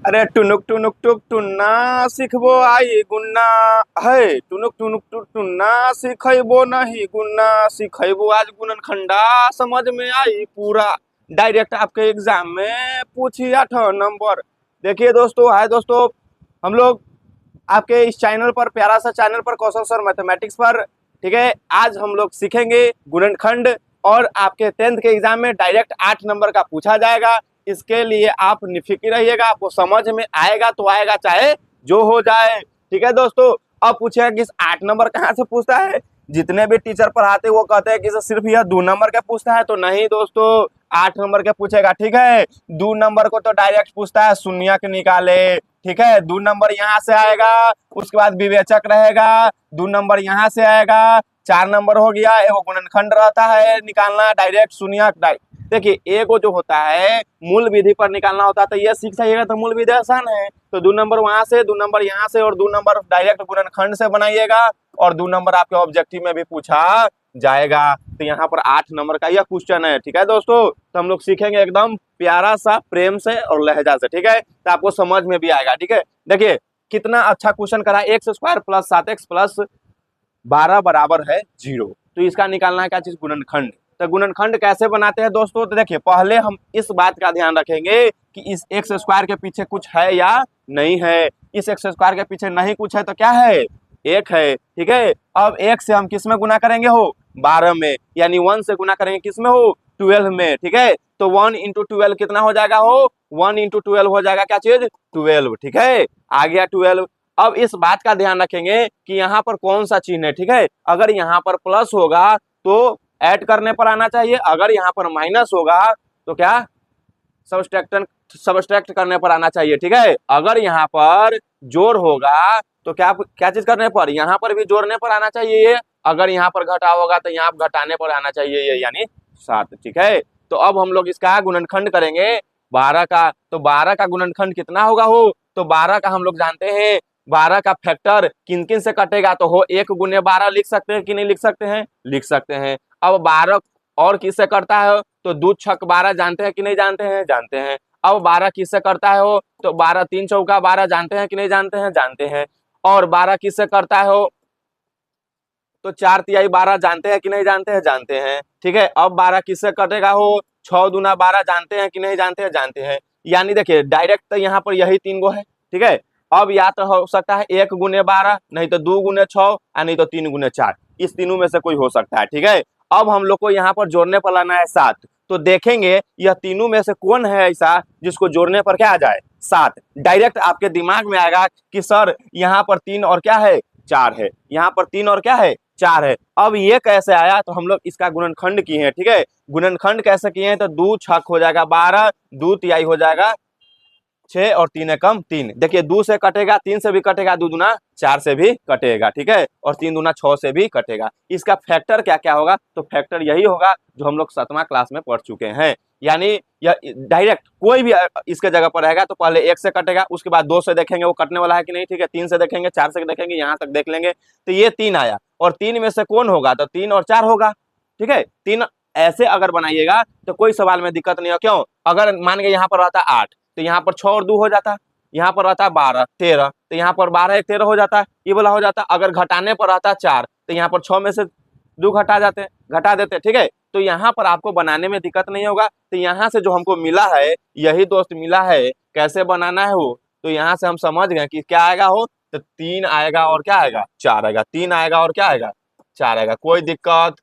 अरे टुनुक टुनुक टुक टुन्ना सिखबो आई गुन्ना है। टुनुक टुनुक टुक टुन्ना सिखैबो नहीं गुन्ना, सिखैबो आज गुणन खंडा समझ में आई पूरा। डायरेक्ट आपके एग्जाम में पूछी 8 नंबर। देखिए दोस्तों, हाय दोस्तों, हम लोग आपके इस चैनल पर, प्यारा सा चैनल पर, कौशल सर मैथमेटिक्स पर, ठीक है, आज हम लोग सीखेंगे गुणनखंड और आपके 10th के एग्जाम में डायरेक्ट 8 नंबर का पूछा जाएगा। इसके लिए आप निफिक्र रहिएगा, आपको समझ में आएगा तो आएगा, चाहे जो हो जाए। ठीक है दोस्तों, अब पूछेगा कि 8 नंबर कहाँ से पूछता है। जितने भी टीचर पढ़ाते वो कहते हैं कि सिर्फ यह 2 नंबर का पूछता है, तो नहीं दोस्तों, 8 नंबर के पूछेगा। ठीक है, 2 नंबर को तो डायरेक्ट पूछता है, शून्यक निकाले। ठीक है, 2 नंबर यहाँ से आएगा, उसके बाद विवेचक रहेगा, 2 नंबर यहाँ से आएगा, 4 नंबर हो गया। एगो गुणनखंड रहता है निकालना, डायरेक्ट शून्यक। देखिए, एगो जो होता है मूल विधि पर निकालना होता है, तो ये सीख जाइएगा तो मूल विधि आसान है। तो 2 नंबर वहां से, 2 नंबर यहाँ से, और 2 नंबर डायरेक्ट गुणनखंड से बनाइएगा, और 2 नंबर आपके ऑब्जेक्टिव में भी पूछा जाएगा। तो यहाँ पर 8 नंबर का यह क्वेश्चन है। ठीक है दोस्तों, तो हम लोग सीखेंगे एकदम प्यारा सा, प्रेम से और लहजा से। ठीक है, तो आपको समझ में भी आएगा। ठीक है, देखिए कितना अच्छा क्वेश्चन करा, x² + 7x + 12 बराबर है 0। तो इसका निकालना है क्या चीज, गुणनखंड। तो गुणनखंड कैसे बनाते हैं दोस्तों, तो देखिए पहले हम इस बात का ध्यान रखेंगे कि इस x² के पीछे कुछ है या नहीं है। इस x² के पीछे नहीं कुछ है तो क्या है, 1 है। ठीक है, अब 1 से हम किस में गुना करेंगे हो, 12 में, यानी 1 से गुना करेंगे किस में हो, 12 में। ठीक है, तो 1 × 12 कितना हो जाएगा हो, 1 × 12 हो जाएगा क्या चीज, 12। ठीक है, आ गया 12। अब इस बात का ध्यान रखेंगे कि यहाँ पर कौन सा चिन्ह है। ठीक है, अगर यहाँ पर प्लस होगा तो ऐड करने पर आना चाहिए, अगर यहाँ पर माइनस होगा तो क्या, सबट्रैक्ट करने पर आना चाहिए। ठीक है, अगर यहाँ पर जोड़ होगा तो क्या क्या चीज करने पर, यहाँ पर भी जोड़ने पर आना चाहिए। अगर यहाँ पर घटा होगा तो यहाँ घटाने पर आना चाहिए, ये यानी 7। ठीक है, तो अब हम लोग इसका गुणनखंड करेंगे 12 का। तो 12 का गुणनखंड कितना होगा हो, तो 12 का हम लोग जानते हैं, 12 का फैक्टर किन किन से कटेगा, तो हो 1 × 12 लिख सकते हैं कि नहीं लिख सकते हैं, लिख सकते हैं। अब 12 और किससे करता है, तो 2 × 6 = 12 जानते हैं कि नहीं जानते हैं, जानते हैं। अब 12 किससे करता है हो, तो 12 × 3 = 12 जानते हैं कि नहीं जानते हैं, जानते हैं। और 12 किससे करता है हो, तो 4 × 12 जानते हैं कि नहीं जानते हैं, जानते हैं। ठीक है, अब 12 किससे कटेगा हो, 6 × 12 जानते हैं कि नहीं जानते हैं, जानते हैं। यानी देखिए डायरेक्ट तो यहाँ पर यही 3 गो है। ठीक है, अब या तो हो सकता है 1 × 12, नहीं तो 2 × 6, या नहीं तो 3 × 4, इस तीनों में से कोई हो सकता है। ठीक है, अब हम लोग को यहाँ पर जोड़ने पर लाना है 7। तो देखेंगे यह तीनों में से कौन है ऐसा जिसको जोड़ने पर क्या आ जाए, 7। डायरेक्ट आपके दिमाग में आएगा कि सर यहाँ पर 3 और क्या है, 4 है, यहाँ पर 3 और क्या है, 4 है। अब ये कैसे आया, तो हम लोग इसका गुणनखंड किए हैं। ठीक है, गुणनखंड कैसे किए हैं, तो 2 × 6 हो जाएगा 12, 2 × हो जाएगा 6, और 3 × 3। देखिए 2 से कटेगा, 3 से भी कटेगा, 2 दूना 4 से भी कटेगा। ठीक है, और 3 दूना 6 से भी कटेगा। इसका फैक्टर क्या क्या होगा, तो फैक्टर यही होगा जो हम लोग 7वां क्लास में पढ़ चुके हैं। यानी यह डायरेक्ट कोई भी इसके जगह पर रहेगा तो पहले 1 से कटेगा, उसके बाद 2 से देखेंगे वो कटने वाला है कि नहीं। ठीक है, 3 से देखेंगे, 4 से देखेंगे, यहाँ तक देख लेंगे। तो ये 3 आया, और 3 में से कौन होगा, तो 3 और 4 होगा। ठीक है, 3 ऐसे अगर बनाइएगा तो कोई सवाल में दिक्कत नहीं हो। क्यों, अगर मान के यहाँ पर रहता 8, तो यहाँ पर 6 और 2 हो जाता, यहाँ पर रहता 12, 13, तो यहाँ पर 12 1 13 हो जाता, ये वाला हो जाता। अगर घटाने पर रहता 4, तो यहाँ पर 6 में से 2 घटा देते। ठीक है, तो यहाँ पर आपको बनाने में दिक्कत नहीं होगा। तो यहाँ से जो हमको मिला है, यही दोस्त मिला है, कैसे बनाना है वो, तो यहाँ से हम समझ गए कि क्या आएगा हो, तो 3 आएगा और क्या आएगा, 4 आएगा। 3 आएगा और क्या आएगा, 4 आएगा, कोई दिक्कत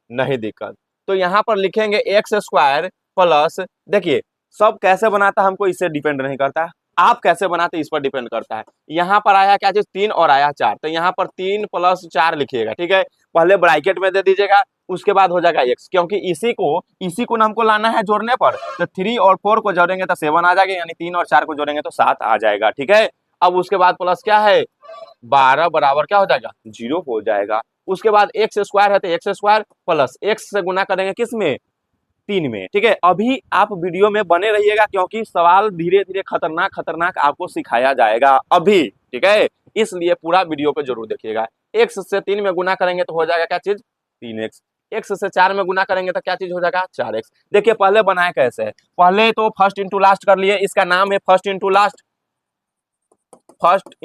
नहीं दिक्कत। तो यहाँ पर लिखेंगे x² प्लस, देखिए सब कैसे बनाता है हमको इससे डिपेंड नहीं करता, आप कैसे बनाते इस पर डिपेंड करता है। यहाँ पर आया क्या चीज, 3 और आया 4, तो यहाँ पर 3 + 4 लिखिएगा। ठीक है, पहले ब्रैकेट में दे दीजिएगा, उसके बाद हो जाएगा x, क्योंकि इसी को हमको लाना है जोड़ने पर। तो 3 और 4 को जोड़ेंगे तो 7 आ जाएगा, यानी 3 और 4 को जोड़ेंगे तो 7 आ जाएगा। ठीक है, अब उसके बाद प्लस क्या है, 12 बराबर क्या हो जाएगा, 0 हो जाएगा। उसके बाद x² है तो x² प्लस x से गुना करेंगे किस में, 3 में। ठीक है, अभी आप वीडियो में बने रहिएगा क्योंकि सवाल धीरे धीरे खतरनाक आपको सिखाया जाएगा अभी। ठीक है, इसलिए पूरा वीडियो को जरूर देखिएगा। x से 3 में गुना करेंगे तो हो जाएगा क्या चीज, 3x। x से 4 में गुना करेंगे तो क्या चीज हो जाएगा, 4x। देखिए पहले बनाए कैसे है, पहले तो फर्स्ट इंटू लास्ट कर लिए, इसका नाम है first into last. First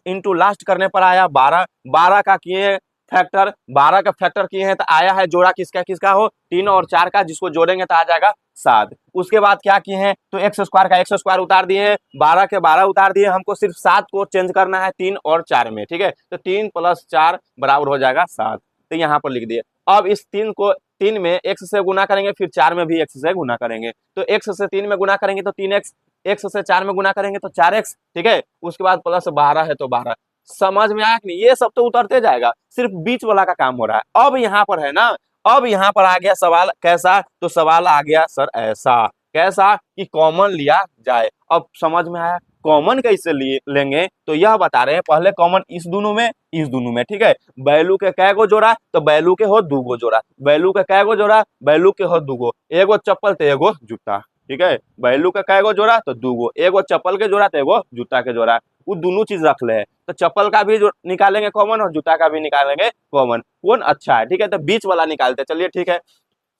into last करने पर आया 12, 12 का किए फैक्टर, 12 का फैक्टर किए हैं तो आया है जोड़ा किसका किसका हो 3 और 4 का, जिसको जोड़ेंगे तो आ जाएगा 7। उसके बाद क्या किए हैं तो एक्स स्क्वायर का एक्स स्क्वायर उतार दिए हैं, 12 के 12 उतार दिए, हमको सिर्फ 7 को चेंज करना है 3 और 4 में, ठीक है। तो 3 + 4 बराबर हो जाएगा 7, तो यहाँ पर लिख दिए। अब इस 3 में x से गुना करेंगे, फिर 4 में भी x से गुना करेंगे, तो x से 3 में गुना करेंगे तो 3x, x से 4 में गुना करेंगे तो 4x, ठीक है। उसके बाद प्लस 12 है तो 12। समझ में आया कि नहीं? ये सब तो उतरते जाएगा, सिर्फ बीच वाला का काम हो रहा है। अब यहाँ पर है ना, अब यहाँ पर आ गया सवाल कैसा, तो सवाल आ गया सर ऐसा, कैसा कि कॉमन लिया जाए। अब समझ में आया कॉमन कैसे लेंगे, तो यह बता रहे हैं पहले कॉमन इस दोनों में, इस दोनों में, ठीक है। वैल्यू के कै गो जोड़ा, तो वैल्यू के हो 2 गो जोड़ा, वैल्यू के कै गो जोड़ा, वैल्यू के हो 2 गो, एगो चप्पल तो एगो जूता, ठीक है। वैल्यू के कै गो जोड़ा तो 2 गो, एगो चप्पल के जोड़ा तो एगो जूता के जोड़ा, वो दोनों चीज रख ले। तो चप्पल का भी निकालेंगे कॉमन और जूता का भी निकालेंगे कॉमन, कौन अच्छा है, ठीक है। तो बीच वाला निकालते, चलिए ठीक है।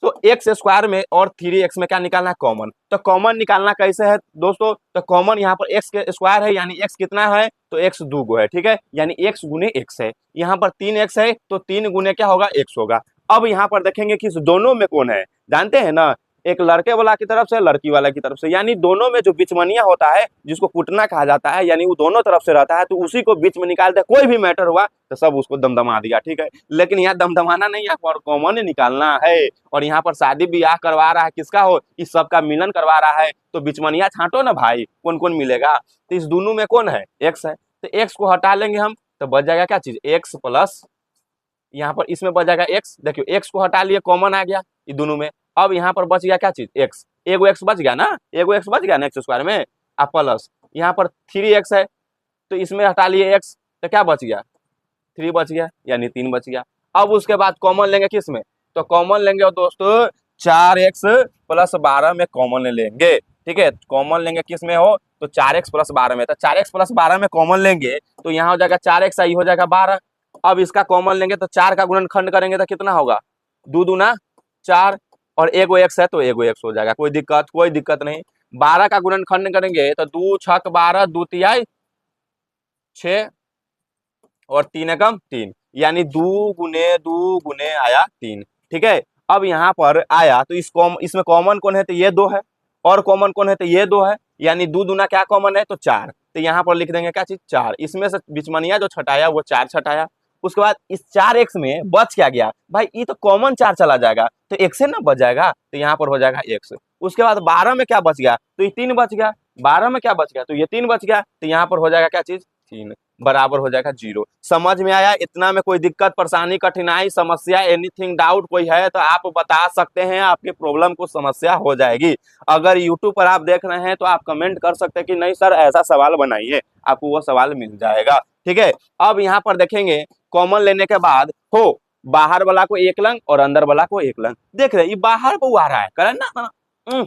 तो एक्स स्क्वायर में और 3x में क्या निकालना है कॉमन, तो कॉमन निकालना कैसे है दोस्तों, तो कॉमन यहाँ पर x के स्क्वायर है, यानी x कितना है तो x 2 गो है, ठीक है, यानी x गुने x है। यहाँ पर 3x है तो 3 गुने क्या होगा x होगा। अब यहाँ पर देखेंगे कि दोनों में कौन है, जानते हैं ना, एक लड़के वाला की तरफ से लड़की वाला की तरफ से, यानी दोनों में जो बिचमनिया होता है जिसको कुटना कहा जाता है, यानी वो दोनों तरफ से रहता है, तो उसी को बीच में निकालते हैं। कोई भी मैटर हुआ तो सब उसको दमदमा दिया, ठीक है। लेकिन यहाँ दमदमाना नहीं, यहाँ पर कॉमन निकालना है। और यहाँ पर शादी ब्याह करवा रहा है, किसका हो, इस सबका मिलन करवा रहा है, तो बिचमनिया छांटो ना भाई, कौन कौन मिलेगा। तो इस दोनों में कौन है, एक्स है, तो एक्स को हटा लेंगे हम, तो बच जाएगा क्या चीज, एक्स प्लस, यहाँ पर इसमें बच जाएगा एक्स, देखियो एक्स को हटा लिए कॉमन आ गया ये दोनों में। अब यहाँ पर बच गया क्या चीज, एक्स, एगो एक्स बच गया ना, एगो एक्स बच गया ना एक्स स्क्वायर में, अब प्लस यहाँ पर 3x है, तो इसमें हटा लिए एक्स, तो क्या बच गया 3 बच गया, यानी 3 बच गया। अब उसके बाद कॉमन लेंगे किस में, तो कॉमन लेंगे और दोस्तों 4x + 12 में कॉमन लेंगे, ठीक है। कॉमन लेंगे किस में हो, तो 4x + 12 में, तो 4x + 12 में कॉमन लेंगे तो यहाँ हो जाएगा 4x, आई हो जाएगा 12। अब इसका कॉमन लेंगे तो 4 का गुणनखंड करेंगे तो कितना होगा, 2 दूना 4, और एगो एक्स है तो एगो एक्स हो जाएगा, कोई दिक्कत नहीं। 12 का गुणनखंड करेंगे तो 2 छक 12, 2 तिहाई 6 और 3 एकम 3, यानी 2 गुने आया 3, ठीक है। अब यहाँ पर आया तो इसमें कॉमन कौन है, तो ये 2 है, और कॉमन कौन है, तो ये 2 है, यानी 2 दूना क्या कॉमन है, तो 4, तो यहाँ पर लिख देंगे क्या चीज 4, इसमें से बिचमनिया जो छटाया वो 4 छटाया। उसके बाद इस 4x में बच क्या गया भाई, ये तो कॉमन 4 चला जाएगा तो x से ना बच जाएगा, तो यहाँ पर हो जाएगा x। उसके बाद 12 में क्या बच गया, तो ये 3 बच गया, 12 में क्या बच गया, तो ये 3 बच गया, तो यहाँ पर हो जाएगा क्या चीज 3, बराबर हो जाएगा 0। समझ में आया, इतना में कोई दिक्कत परेशानी कठिनाई समस्या एनीथिंग डाउट कोई है तो आप बता सकते हैं, आपके प्रॉब्लम को समस्या हो जाएगी। अगर यूट्यूब पर आप देख रहे हैं तो आप कमेंट कर सकते हैं कि नहीं सर ऐसा सवाल बनाइए, आपको वो सवाल मिल जाएगा, ठीक है। अब यहाँ पर देखेंगे कॉमन लेने के बाद हो बाहर वाला को 1 लंग और अंदर वाला को 1 लंग, देख रहे ये बाहर को आ रहा है करें ना,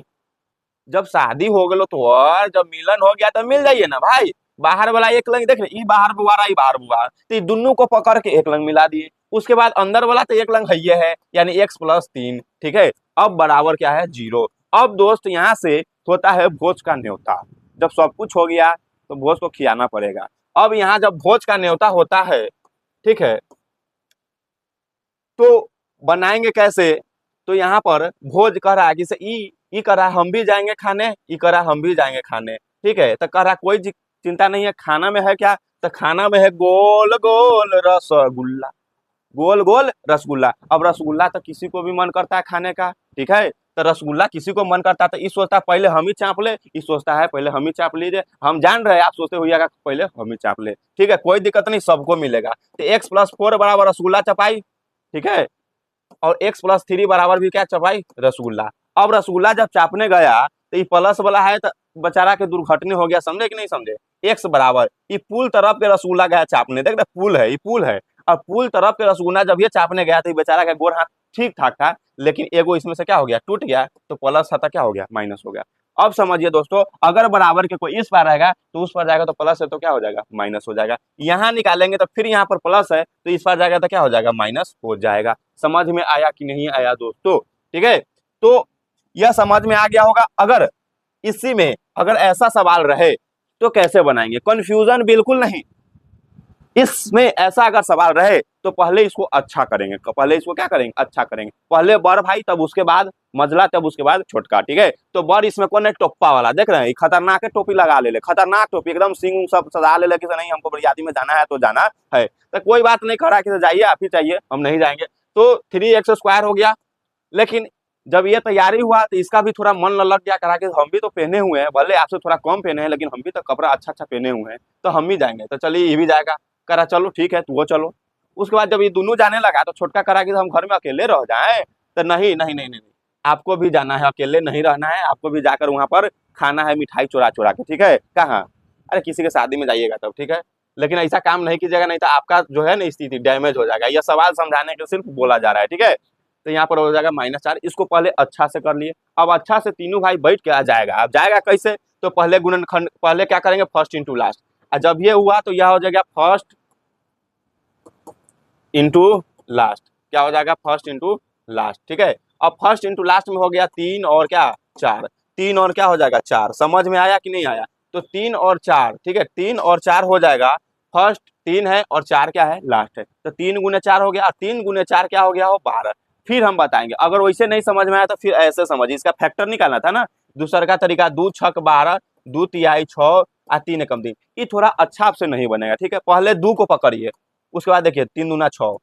जब शादी हो गलो तो और जब मिलन हो गया तो मिल जाइए ना भाई, बाहर वाला 1 लंग देख रहे, बाहर बुआ रहा, बाहर बुआ, तो दोनों को पकड़ के 1 लंग मिला दिए। उसके बाद अंदर वाला तो 1 लंग है, यानी x + 3, ठीक है। अब बराबर क्या है 0। अब दोस्त यहाँ से होता है भोज का न्योता, जब सब कुछ हो गया तो भोज को खिलाना पड़ेगा। अब यहाँ जब भोज का न्योता होता है, ठीक है, तो बनाएंगे कैसे, तो यहाँ पर भोज कह रहा है कि ई कह रहा है हम भी जाएंगे खाने, ई कह रहा है हम भी जाएंगे खाने, ठीक है। तो कह रहा कोई चिंता नहीं है, खाना में है क्या, तो खाना में है गोल गोल रसगुल्ला, गोल गोल रसगुल्ला। अब रसगुल्ला तो किसी को भी मन करता है खाने का, ठीक है, तो रसगुल्ला किसी को मन करता है तो इस सोचता है पहले हम ही चाप ले, इस सोचता है पहले हम ही चाप लीजिए, हम जान रहे हैं आप सोचते होइएगा पहले हम ही चाप ले, ठीक है, कोई दिक्कत नहीं, सबको मिलेगा। तो x + 4 बराबर रसगुल्ला चपाई, ठीक है, और x + 3 बराबर भी क्या चपाई रसगुल्ला। अब रसगुल्ला जब चापने गया तो ये प्लस वाला है तो बेचारा के दुर्घटना हो गया, समझे कि नहीं समझे। x बराबर ये पुल तरफ के रसगुल्ला गया चापने, देख रहे पुल है, ये पुल है, और पुल तरफ के रसगुल्ला जब ये चापने गया तो बेचारा का गोर हाथ ठीक ठाक था, लेकिन एगो इसमें से क्या हो गया टूट गया, तो प्लस था क्या हो गया माइनस हो गया। अब समझिए दोस्तों, अगर बराबर के कोई इस पार रहेगा तो उस पार जाएगा तो प्लस है तो क्या हो जाएगा माइनस हो जाएगा, यहाँ निकालेंगे तो फिर यहाँ पर प्लस है तो इस पार जाएगा तो क्या हो जाएगा माइनस हो जाएगा। समझ में आया कि नहीं आया दोस्तों, ठीक है, तो यह समझ में आ गया होगा। अगर इसी में अगर ऐसा सवाल रहे तो कैसे बनाएंगे, कंफ्यूजन बिल्कुल नहीं। इसमें ऐसा अगर सवाल रहे तो पहले इसको अच्छा करेंगे, पहले इसको क्या करेंगे, अच्छा करेंगे। पहले बड़ भाई, तब उसके बाद मझला, तब उसके बाद छोटका, ठीक है। तो बड़ इसमें कौन है, टोप्पा वाला, देख रहे हैं, खतरनाक है, टोपी लगा ले, खतरनाक टोपी, एकदम सिंह सब सजा ले कि नहीं हमको बरियाती में जाना है तो जाना है। तो कोई बात नहीं, खड़ा कि जाइए, आप ही चाहिए, हम नहीं जाएंगे। तो 3x² हो गया। लेकिन जब ये तैयारी हुआ तो इसका भी थोड़ा मन ललक गया, करा कि हम भी तो पहने हुए हैं, भले आपसे थोड़ा कम पहने हैं, लेकिन हम भी तो कपड़ा अच्छा अच्छा पहने हुए हैं, तो हम भी जाएंगे। तो चलिए ये भी जाएगा, करा चलो ठीक है, तू चलो। उसके बाद जब ये दोनों जाने लगा तो छोटका करा कि हम घर में अकेले रह जाएं, तो नहीं नहीं नहीं नहीं, आपको भी जाना है, अकेले नहीं रहना है, आपको भी जाकर वहां पर खाना है, मिठाई चुरा चुरा के, ठीक है। कहाँ, अरे किसी के शादी में जाइएगा तब, ठीक है। लेकिन ऐसा काम नहीं कीजिएगा, नहीं तो आपका जो है ना स्थिति डैमेज हो जाएगा। यह सवाल समझाने के सिर्फ बोला जा रहा है, ठीक है। तो यहाँ पर हो जाएगा -4। इसको पहले अच्छा से कर लिए। अब अच्छा से तीनों भाई बैठ के आ जाएगा। अब जाएगा कैसे, तो पहले गुणनखंड, पहले क्या करेंगे, फर्स्ट इंटू लास्ट। और जब ये हुआ तो यह हो जाएगा फर्स्ट इंटू लास्ट, क्या हो जाएगा, फर्स्ट इंटू लास्ट, ठीक है। अब फर्स्ट इंटू लास्ट में हो गया 3 और क्या 4, 3 और क्या हो जाएगा 4। समझ में आया कि नहीं आया, तो 3 और 4, ठीक है, 3 और 4 हो जाएगा। फर्स्ट 3 है और 4 क्या है, लास्ट है, तो 3 गुने 4 हो गया, 3 गुने 4 क्या हो गया, हो 12। फिर हम बताएंगे, अगर वैसे नहीं समझ में आया तो फिर ऐसे समझिए, इसका फैक्टर निकालना था ना। दूसरा का तरीका 2 छक 12, 2 तिहाई 6 और 3 एकम 3, ये थोड़ा अच्छा आपसे नहीं बनेगा, ठीक है। पहले 2 को पकड़िए, उसके बाद देखिए 3 दूना 6,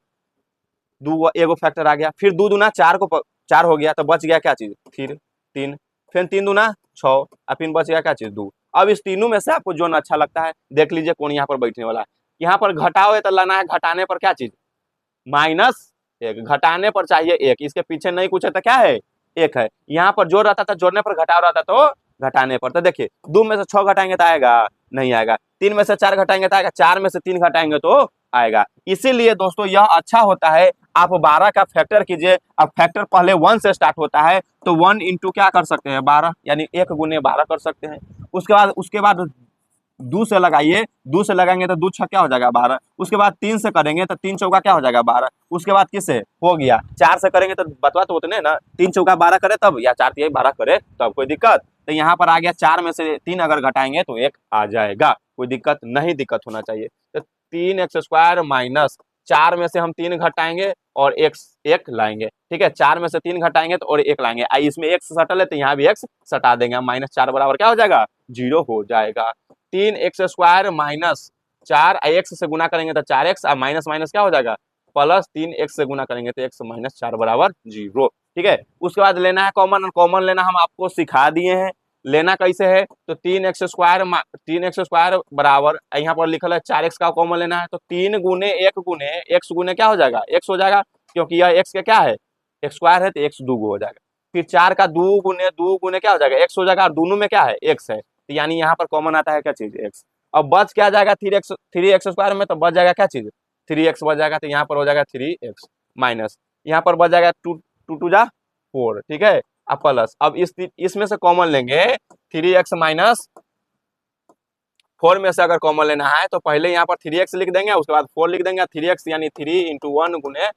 2 एगो फैक्टर आ गया, फिर 2 दूना 4 को 4 हो गया, तो बच गया क्या चीज, फिर 3, फिर 3 दूना 6 और फिर बच गया क्या चीज 2। अब इस तीनों में से आपको जो अच्छा लगता है देख लीजिए कौन यहाँ पर बैठने वाला है। यहाँ पर घटाओ है तो लाना है, घटाने पर क्या चीज, -1, घटाने पर चाहिए 1, इसके पीछे नहीं कुछ है तो क्या है, 1 है। यहाँ पर जोड़ रहता था, जोड़ने पर घटाव रहता तो घटाने पर। तो देखिए 2 में से 6 घटाएंगे तो आएगा, नहीं आएगा। 3 में से 4 घटाएंगे तो आएगा, 4 में से 3 घटाएंगे तो आएगा। इसीलिए दोस्तों यह अच्छा होता है, आप 12 का फैक्टर कीजिए। अब फैक्टर पहले 1 से स्टार्ट होता है, तो 1 इंटू क्या कर सकते हैं, 12, यानी 1 गुने 12 कर सकते हैं। उसके बाद 2 से लगाइए, 2 से लगाएंगे तो 2 छक्का क्या हो जाएगा 12। उसके बाद 3 से करेंगे तो 3 चौका क्या हो जाएगा 12। उसके बाद किससे हो गया, 4 से करेंगे तो बतवा तो उतने ना, 3 चौका 12 करे तब, या 4 तिहाई 12 करे तब, कोई दिक्कत। तो यहाँ पर आ गया 4 में से 3 अगर घटाएंगे तो 1 आ जाएगा, कोई दिक्कत नहीं, दिक्कत होना चाहिए। तो 3x² माइनस 4 में से हम 3 घटाएंगे और 1 लाएंगे, ठीक है। 4 में से 3 घटाएंगे तो और 1 लाएंगे, इसमें x सटल है तो यहाँ भी x सटा देंगे, -4 बराबर क्या हो जाएगा, 0 हो जाएगा। 3x² माइनस 4 x से गुना करेंगे तो 4x, और माइनस माइनस क्या हो जाएगा प्लस, 3x से गुना करेंगे तो x -4 बराबर 0, ठीक है। उसके बाद लेना है कॉमन, कॉमन लेना हम आपको सिखा दिए हैं। लेना कैसे है, तो 3x² बराबर, यहाँ पर लिखल है 4x का कॉमन लेना है, तो 3 गुने 1 गुने x गुने क्या हो जाएगा, x हो जाएगा, क्योंकि यह x का क्या है, x² है तो x 2 हो जाएगा। फिर 4 का 2 गुने क्या हो जाएगा, x हो जाएगा, और दोनों में क्या है, x है, तो यानी यहाँ पर कॉमन आता है क्या चीज, x। अब बच क्या जाएगा 3x² में, तो बच जाएगा क्या चीज, 3x बच जाएगा, तो यहाँ पर हो जाएगा 3x माइनस, यहाँ पर बच जाएगा 2 2 जा 4, ठीक है, अब प्लस। अब इसमें से कॉमन लेंगे 3x माइनस 4 में से अगर कॉमन लेना है तो पहले यहाँ पर 3x लिख देंगे, उसके बाद 4 लिख देंगे, 3x यानी 3 × 1 गुने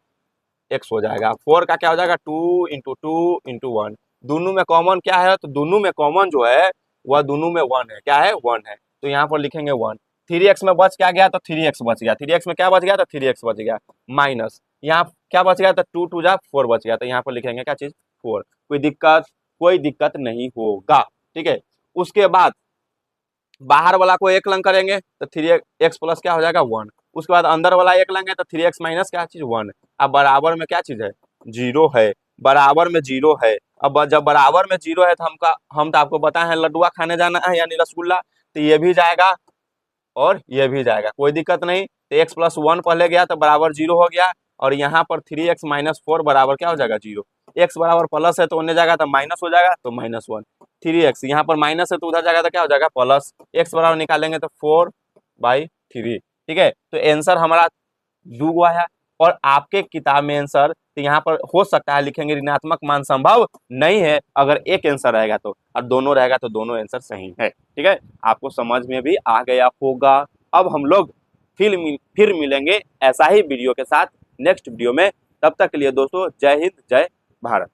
x हो जाएगा। 4 का क्या हो जाएगा 2 × 2 × 1, दोनों में कॉमन क्या है, तो दोनों में कॉमन जो है वह दोनों में 1 है, क्या है 1 है, तो यहाँ पर लिखेंगे 1। 3x में बच क्या गया, तो 3x बच गया, 3x में क्या बच गया, तो 3x बच गया, माइनस यहाँ क्या बच गया, तो 2 2 जा 4 बच गया, तो यहाँ पर लिखेंगे क्या चीज 4। कोई दिक्कत नहीं होगा, ठीक है। उसके बाद बाहर वाला को 1 लंग करेंगे तो 3x प्लस क्या हो जाएगा 1। उसके बाद अंदर वाला 1 लेंगे तो 3x माइनस क्या चीज 1। अब बराबर में क्या चीज है, 0 है, बराबर में 0 है। अब जब बराबर में 0 है तो हम तो आपको बताए हैं लड्डुआ खाने जाना है, यानी रसगुल्ला, तो ये भी जाएगा और ये भी जाएगा, कोई दिक्कत नहीं। तो x + 1 पहले गया तो बराबर 0 हो गया, और यहाँ पर 3x - 4 बराबर क्या हो जाएगा 0। x बराबर प्लस है तो उन्हें जाएगा तो माइनस हो जाएगा, तो -1। 3x यहाँ पर माइनस है तो उधर जाएगा तो क्या हो जाएगा प्लस, x बराबर निकालेंगे तो 4/3, ठीक है। तो आंसर हमारा 2 आया। और आपके किताब में आंसर तो यहाँ पर हो सकता है लिखेंगे ऋणात्मक मान संभव नहीं है, अगर एक आंसर रहेगा तो, और दोनों रहेगा तो दोनों आंसर सही है, ठीक है। आपको समझ में भी आ गया होगा। अब हम लोग फिर मिलेंगे ऐसा ही वीडियो के साथ नेक्स्ट वीडियो में। तब तक के लिए दोस्तों जय हिंद, जय भारत।